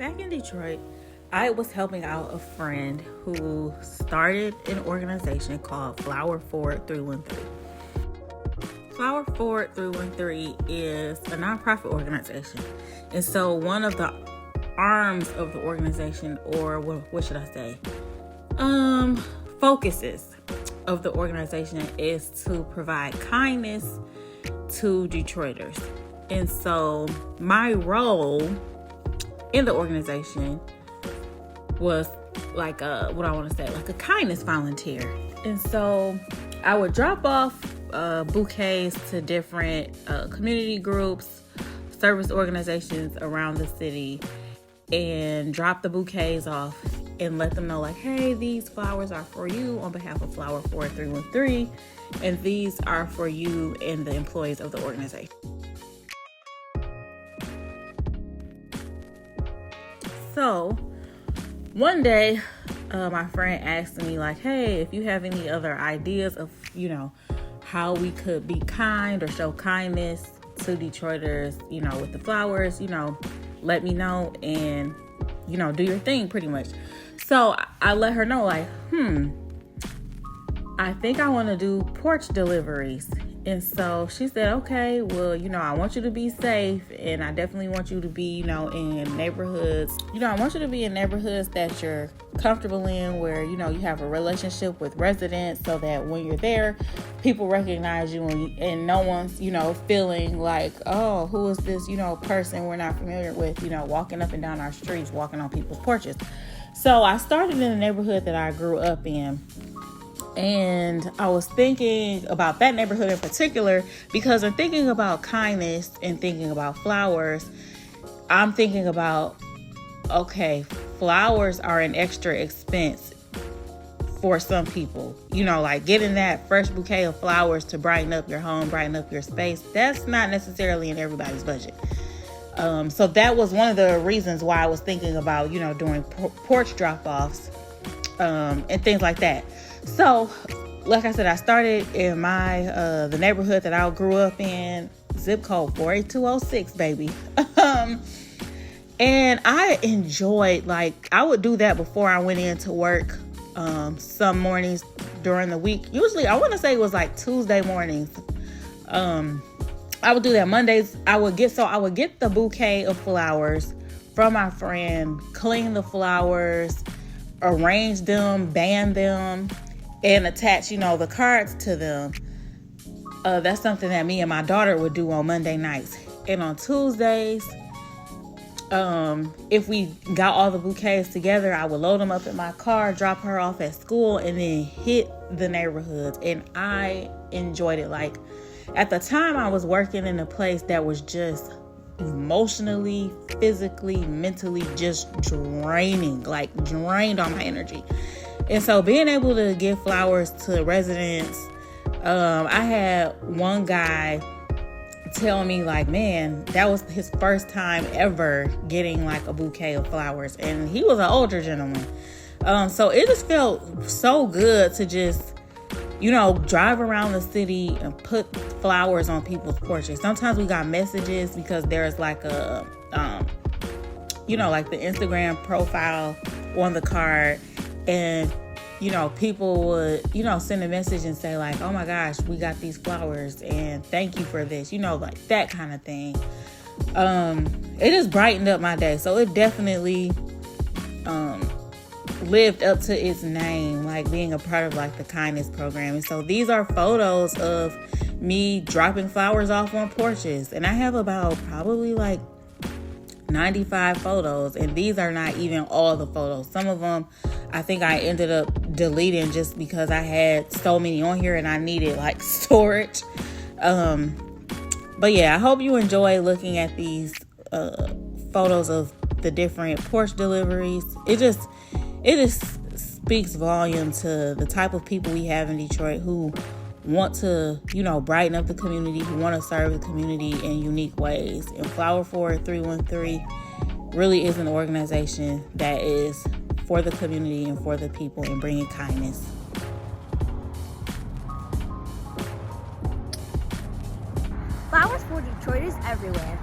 Back in Detroit, I was helping out a friend who started an organization called FlowerFwd313. FlowerFwd313 is a nonprofit organization. And so one of the arms of the organization, or what should I say, focuses of the organization is to provide kindness to Detroiters. And so my role in the organization was like a kindness volunteer. And so I would drop off bouquets to different community groups, service organizations around the city, and drop the bouquets off and let them know, like, hey, these flowers are for you on behalf of FlowerFwd313, and these are for you and the employees of the organization. So one day, my friend asked me, like, hey, if you have any other ideas of, how we could be kind or show kindness to Detroiters, with the flowers, let me know and, do your thing pretty much. So I let her know, like, I think I want to do porch deliveries. And so she said, okay, well, I want you to be safe, and I definitely want you to be, in neighborhoods. I want you to be in neighborhoods that you're comfortable in, where, you have a relationship with residents, so that when you're there, people recognize you and no one's, feeling like, oh, who is this, person we're not familiar with, walking up and down our streets, walking on people's porches. So I started in the neighborhood that I grew up in. And I was thinking about that neighborhood in particular because in thinking about kindness and thinking about flowers, I'm thinking about, okay, flowers are an extra expense for some people. Like getting that fresh bouquet of flowers to brighten up your home, brighten up your space, that's not necessarily in everybody's budget. So that was one of the reasons why I was thinking about, doing porch drop-offs and things like that. So, like I said, I started in my the neighborhood that I grew up in, zip code 48206, baby. And I enjoyed, I would do that before I went into work some mornings during the week. Usually, I want to say it was like Tuesday mornings. I would do that Mondays. I would get the bouquet of flowers from my friend, clean the flowers, arrange them, band them, and attach, the cards to them. That's something that me and my daughter would do on Monday nights. And on Tuesdays, if we got all the bouquets together, I would load them up in my car, drop her off at school, and then hit the neighborhoods. And I enjoyed it. Like, at the time, I was working in a place that was just emotionally, physically, mentally just drained on my energy. And so being able to give flowers to residents, I had one guy tell me, like, man, that was his first time ever getting like a bouquet of flowers, and he was an older gentleman. So it just felt so good to just, drive around the city and put flowers on people's porches. Sometimes we got messages because there's like a, like the Instagram profile on the card, and, people would, send a message and say, like, oh my gosh, we got these flowers and thank you for this, like that kind of thing. It just brightened up my day. So it definitely, lived up to its name, like being a part of like the kindness program. And so these are photos of me dropping flowers off on porches, and I have about probably like 95 photos, and these are not even all the photos. Some of them I think I ended up deleting just because I had so many on here and I needed like storage. But yeah, I hope you enjoy looking at these photos of the different porch deliveries. It just speaks volume to the type of people we have in Detroit who want to, brighten up the community, who want to serve the community in unique ways. And FlowerFwd313 really is an organization that is for the community and for the people and bringing kindness. Flowers for Detroit is everywhere.